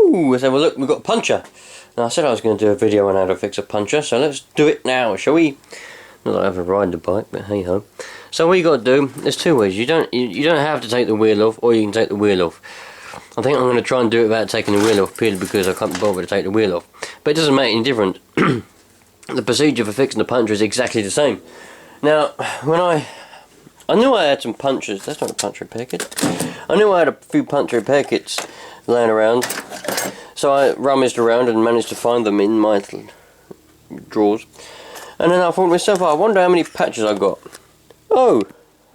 Woo! Let's have a look. We've got a puncture. Now, I said I was going to do a video on how to fix a puncture, so let's do it now, shall we? Not that I ever ride the bike, but hey ho. So what you got to do? There's two ways. You don't have to take the wheel off, or you can take the wheel off. I think I'm going to try and do it without taking the wheel off, purely because I can't be bothered to take the wheel off. But it doesn't make any difference. The procedure for fixing the puncture is exactly the same. Now, when I knew I had some punctures. That's not a puncture repair kit. I knew I had a few puncture repair kits laying around, so I rummaged around and managed to find them in my drawers. And then I thought to myself, I wonder how many patches I got. Oh,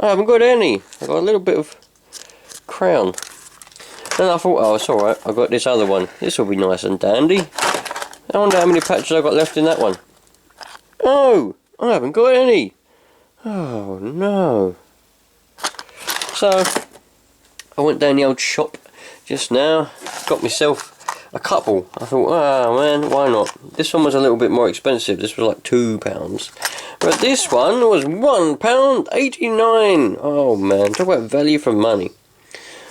I haven't got any. I got a little bit of crown. Then I thought, oh, it's alright, I've got this other one. This will be nice and dandy. I wonder how many patches I got left in that one. Oh, I haven't got any. Oh no. So, I went down the old shop just now, got myself a couple. I thought, oh man, why not? This one was a little bit more expensive. This was like £2. But this one was £1.89. Oh man, talk about value for money.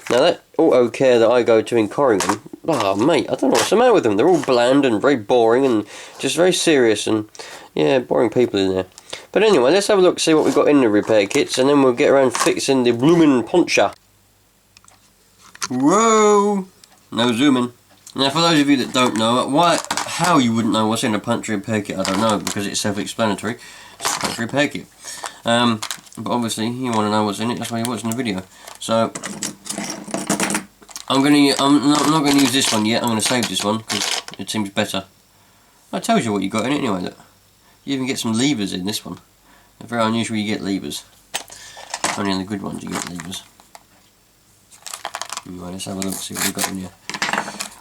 Now that auto care that I go to in Corringham, oh mate, I don't know what's the matter with them. They're all bland and very boring and just very serious and, yeah, boring people in there. But anyway, let's have a look, see what we've got in the repair kits, and then we'll get around fixing the bloomin' puncture. Whoa! No zooming. Now, for those of you that don't know, how you wouldn't know what's in a puncture repair kit, I don't know, because it's self-explanatory. It's a puncture repair kit. But obviously, you want to know what's in it, that's why you're watching the video. So, I'm not going to use this one yet, I'm going to save this one, because it seems better. I told you what you got in it anyway, look. You even get some levers in this one. It's very unusual you get levers. Only in the good ones you get levers. Anyway, let's have a look, see what we've got in here.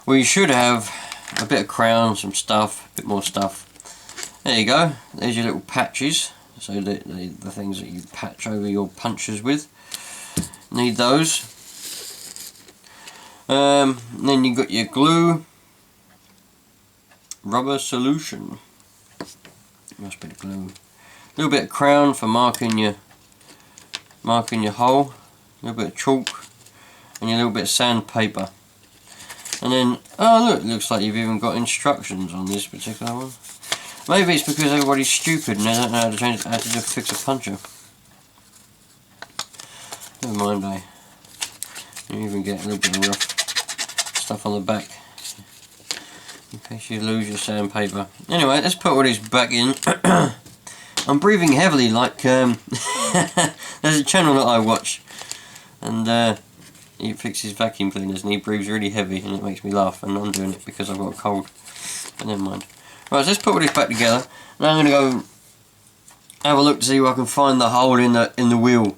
We should have a bit of crown, some stuff, a bit more stuff. There you go, there's your little patches. So the things that you patch over your punctures with. Need those. Then you got your glue. Rubber solution. Must be the glue. A little bit of crown for marking your hole. A little bit of chalk. And a little bit of sandpaper. And then, oh look, it looks like you've even got instructions on this particular one. Maybe it's because everybody's stupid and they don't know how to fix a puncture. Never mind, you even get a little bit of rough stuff on the back in case you lose your sandpaper. Anyway, let's put all these back in. I'm breathing heavily like there's a channel that I watch, and he fixes vacuum cleaners and he breathes really heavy and it makes me laugh, and I'm doing it because I've got a cold. But never mind. Right, so let's put all this back together. Now I'm going to go have a look to see if I can find the hole in the wheel.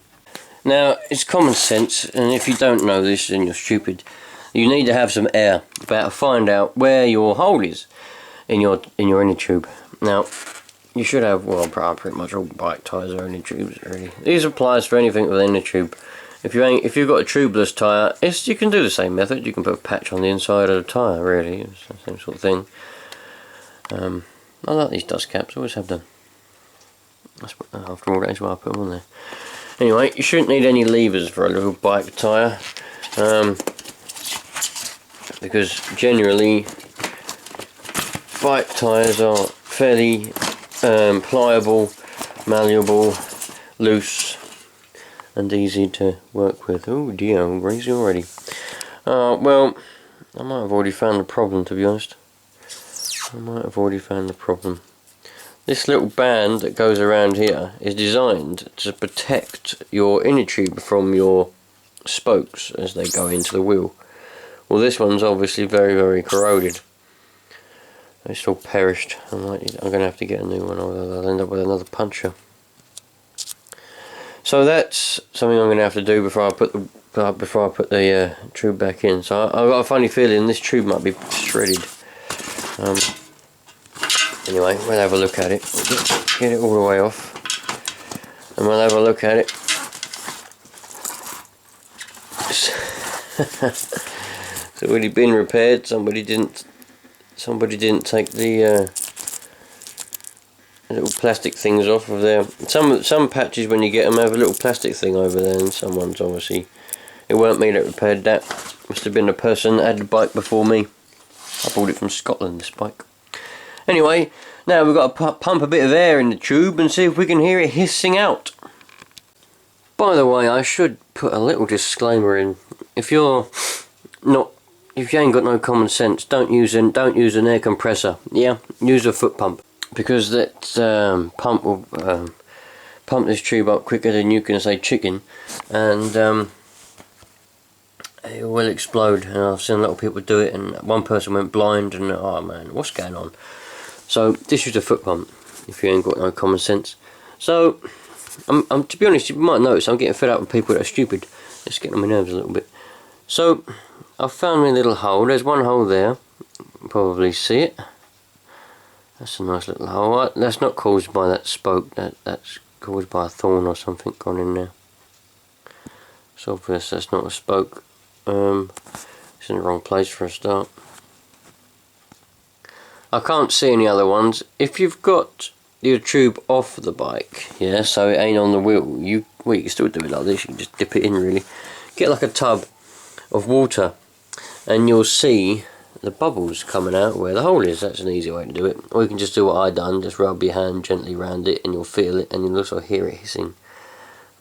Now, it's common sense, and if you don't know this then you're stupid. You need to have some air to find out where your hole is in your inner tube. Now, you should have, well, pretty much all bike tyres are inner tubes really. These applies for anything with an inner tube. If you've got a tubeless tyre, you can do the same method. You can put a patch on the inside of the tyre, really. It's the same sort of thing. I like these dust caps, always have them. After all, that's why I put them on there. Anyway, you shouldn't need any levers for a little bike tyre, because generally bike tyres are fairly pliable, malleable, loose, and easy to work with. Oh dear, I'm crazy already. Well, I might have already found the problem, to be honest. This little band that goes around here is designed to protect your inner tube from your spokes as they go into the wheel. Well, this one's obviously very, very corroded. It's all perished. I'm going to have to get a new one, or I'll end up with another puncture. So that's something I'm going to have to do before I put the tube back in. So I've got a funny feeling this tube might be shredded. Anyway, we'll have a look at it. Get it all the way off, and we'll have a look at it. It's already been repaired. Somebody didn't take the little plastic things off of there. Some patches, when you get them, have a little plastic thing over there, and some ones obviously, it weren't me that repaired that. Must have been the person that had the bike before me. I bought it from Scotland, this bike. Anyway, now we've got to pump a bit of air in the tube and see if we can hear it hissing out. By the way, I should put a little disclaimer in. If you ain't got no common sense, don't use an air compressor. Yeah, use a foot pump, because that pump will pump this tube up quicker than you can say chicken, and it will explode. And I've seen a lot of people do it, and one person went blind, and oh man, what's going on? So this is a foot pump if you ain't got no common sense. So I'm to be honest, you might notice I'm getting fed up with people that are stupid. It's getting on my nerves a little bit. So I've found me a little hole. There's one hole there. You can probably see it. That's a nice little hole. That's not caused by that spoke. That's caused by a thorn or something gone in there. It's obvious that's not a spoke. It's in the wrong place for a start. I can't see any other ones. If you've got your tube off the bike, yeah, so it ain't on the wheel, you can still do it like this. You can just dip it in, really. Get like a tub of water, and you'll see the bubbles coming out where the hole is. That's an easy way to do it. Or you can just do what I done, just rub your hand gently around it, and you'll feel it, and you'll also hear it hissing.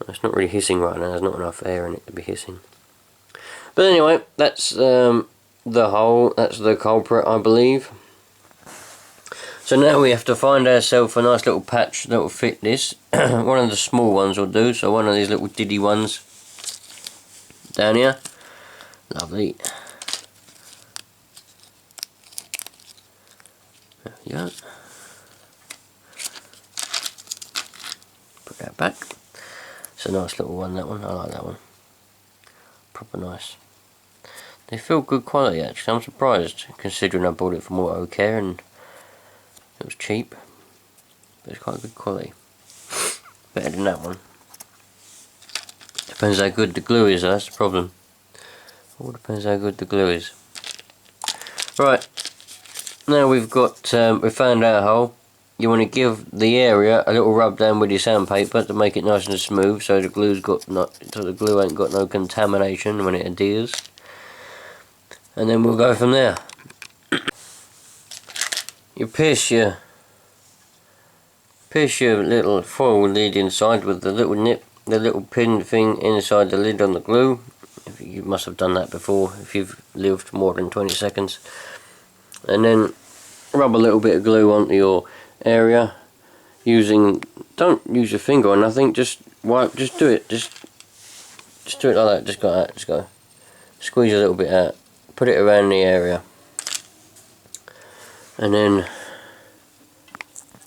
It's not really hissing right now. There's not enough air in it to be hissing. But anyway, that's the hole. That's the culprit, I believe. So now we have to find ourselves a nice little patch that will fit this. One of the small ones will do, so one of these little diddy ones down here. Lovely. There we go. Put that back. It's a nice little one, that one. I like that one. Proper nice. They feel good quality actually. I'm surprised considering I bought it from Auto Care and it was cheap, but it's quite good quality. Better than that one. Depends how good the glue is, that's the problem. All depends how good the glue is. Right, now we've got, we found our hole. You want to give the area a little rub down with your sandpaper to make it nice and smooth, so the glue ain't got no contamination when it adheres. And then we'll go from there. You pierce your little foil lid inside with the little nip, the little pin thing inside the lid on the glue. You must have done that before if you've lived more than 20 seconds. And then rub a little bit of glue onto your area don't use your finger or nothing, just do it, just do it like that, just go out, just go. Squeeze a little bit out, put it around the area. And then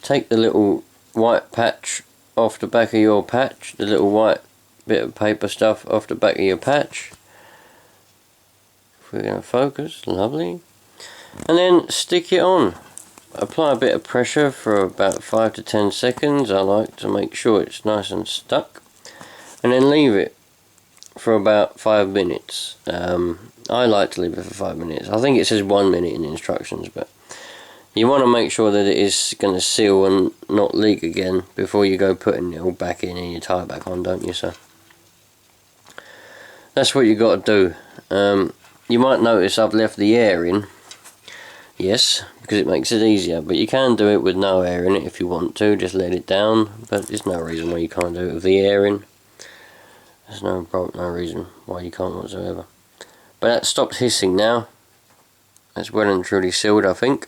take the little white patch off the back of your patch, the little white bit of paper stuff off the back of your patch. If we're going to focus, lovely. And then stick it on. Apply a bit of pressure for about 5 to 10 seconds. I like to make sure it's nice and stuck. And then leave it for about 5 minutes. I like to leave it for 5 minutes. I think it says 1 minute in the instructions, but you want to make sure that it is going to seal and not leak again before you go putting it all back in and you tie it back on, don't you? So that's what you got to do. You might notice I've left the air in, yes, because it makes it easier, but you can do it with no air in it if you want to, just let it down, but there's no reason why you can't do it with the air in. There's no reason why you can't whatsoever. But that stopped hissing now. That's well and truly sealed, I think.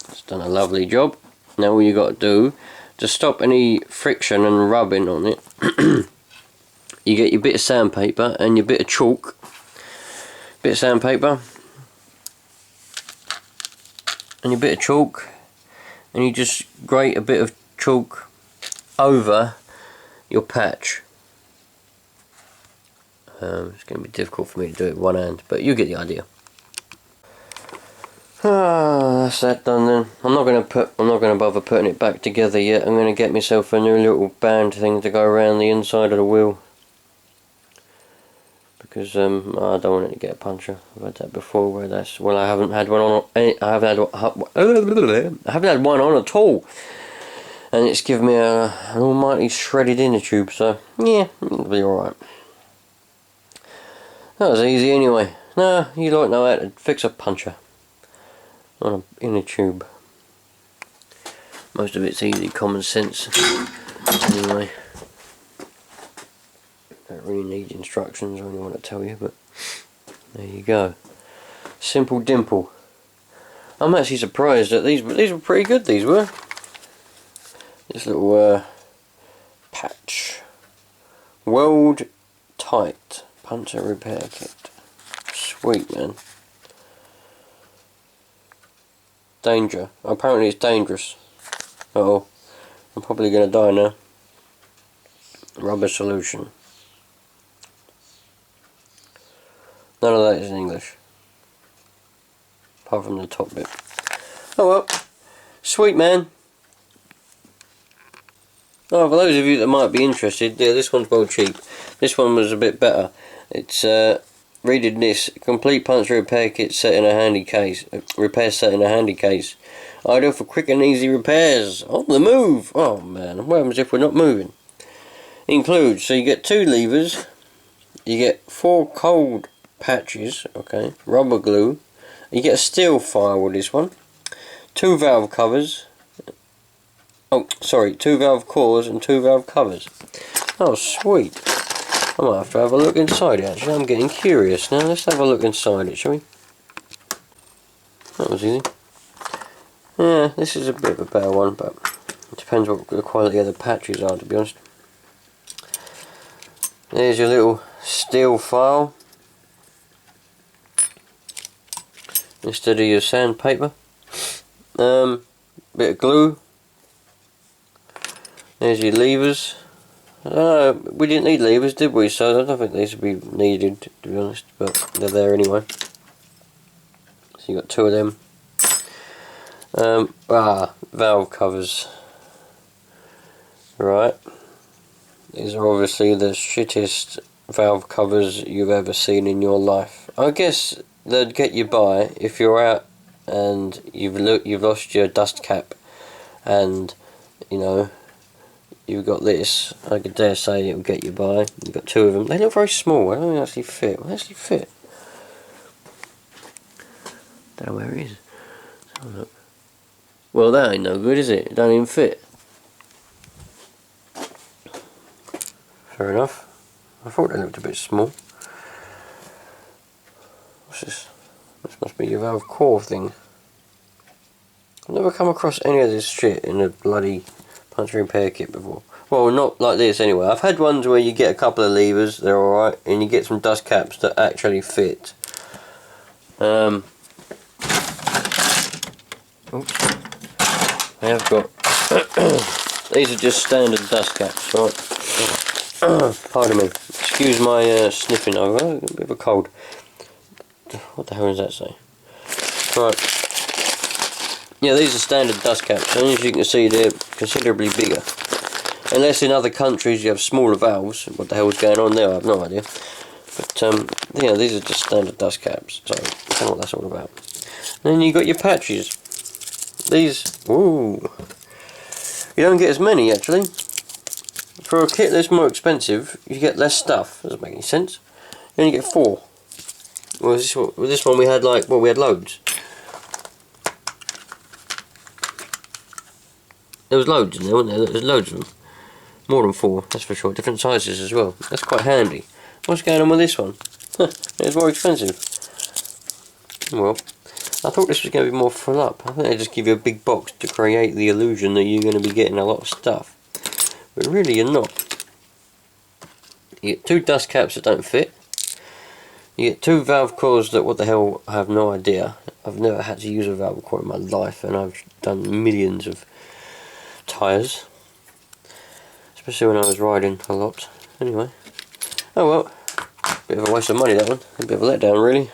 It's done a lovely job. Now all you got to do to stop any friction and rubbing on it, you get your bit of sandpaper and your bit of chalk. Bit of sandpaper and your bit of chalk, and you just grate a bit of chalk over your patch. It's going to be difficult for me to do it with one hand, but you get the idea. That's that done then. I'm not going to bother putting it back together yet. I'm going to get myself a new little band thing to go around the inside of the wheel, because I don't want it to get a puncture. I've had that before where that's, well, I haven't had one on. I haven't had one on at all, and it's given me an almighty shredded inner tube. So yeah, it'll be all right. That was easy anyway. No, you don't know how to fix a puncture. in a tube. Most of it's easy, common sense. Anyway, don't really need instructions or anyone to tell you, but there you go. Simple dimple. I'm actually surprised that these were pretty good. These were. This little patch. Weld tight puncture repair kit. Sweet, man. Danger. Apparently it's dangerous. Uh oh. I'm probably going to die now. Rubber solution. None of that is in English. Apart from the top bit. Oh well. Sweet, man. Oh, for those of you that might be interested, yeah, this one's well cheap. This one was a bit better. It's reading this: complete puncture repair kit set in a handy case. Repair set in a handy case. Ideal for quick and easy repairs on the move. Oh man, what happens if we're not moving? Includes, so you get 2 levers, you get 4 cold patches, okay, rubber glue. You get a steel file with this one. 2 valve covers. Oh, sorry, 2 valve cores and 2 valve covers. Oh, sweet. I might have to have a look inside it, actually. I'm getting curious now. Let's have a look inside it, shall we? That was easy. Yeah, this is a bit of a better one, but it depends what the quality of the patches are, to be honest. There's your little steel file. Instead of your sandpaper. Bit of glue. There's your levers. I don't know, we didn't need levers, did we? So I don't think these would be needed, to be honest, but they're there anyway. So you got 2 of them. Valve covers. Right. These are obviously the shittest valve covers you've ever seen in your life. I guess they'd get you by if you're out and you've lost your dust cap, and you know you've got this. I could dare say it'll get you by. You've got 2 of them. They look very small. I don't think they actually fit. Will they actually fit? Don't know where it is. Let's have a look. Well, that ain't no good, is it? It don't even fit. Fair enough. I thought they looked a bit small. What's this? This must be your valve core thing. I've never come across any of this shit in a bloody puncture repair kit before. Well, not like this anyway. I've had ones where you get a couple of levers, they're alright, and you get some dust caps that actually fit. Oops. I have got these are just standard dust caps, right? Pardon me. Excuse my sniffing. I've got a bit of a cold. What the hell does that say? Right. Yeah, these are standard dust caps, and as you can see, they're considerably bigger. Unless in other countries you have smaller valves. What the hell is going on there? I have no idea. But yeah, these are just standard dust caps. So I don't know what that's all about. And then you got your patches. These, ooh, you don't get as many actually. For a kit that's more expensive, you get less stuff. Doesn't make any sense. You only get 4. Well, this one we had like, well, we had loads. There was loads in there, wasn't there? There's loads of them. More than 4, that's for sure. Different sizes as well. That's quite handy. What's going on with this one? It's more expensive. Well, I thought this was going to be more full up. I think they just give you a big box to create the illusion that you're going to be getting a lot of stuff. But really you're not. You get 2 dust caps that don't fit. You get 2 valve cores that, what the hell, I have no idea. I've never had to use a valve core in my life, and I've done millions of tyres. Especially when I was riding a lot. Anyway. Oh well. Bit of a waste of money, that one. A bit of a letdown, really.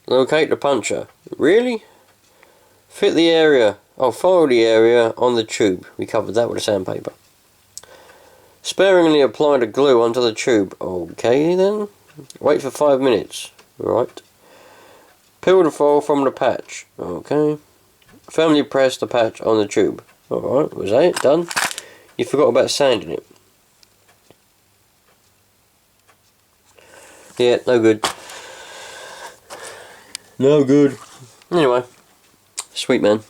Locate the puncture. Really? Fit the area. Oh, follow the area on the tube. We covered that with a sandpaper. Sparingly apply the glue onto the tube. Okay then. Wait for 5 minutes. Right. Peel the foil from the patch. Okay. Firmly press the patch on the tube. Alright, was that it? Done? You forgot about sanding it. Yeah, no good. No good. Anyway, sweet man.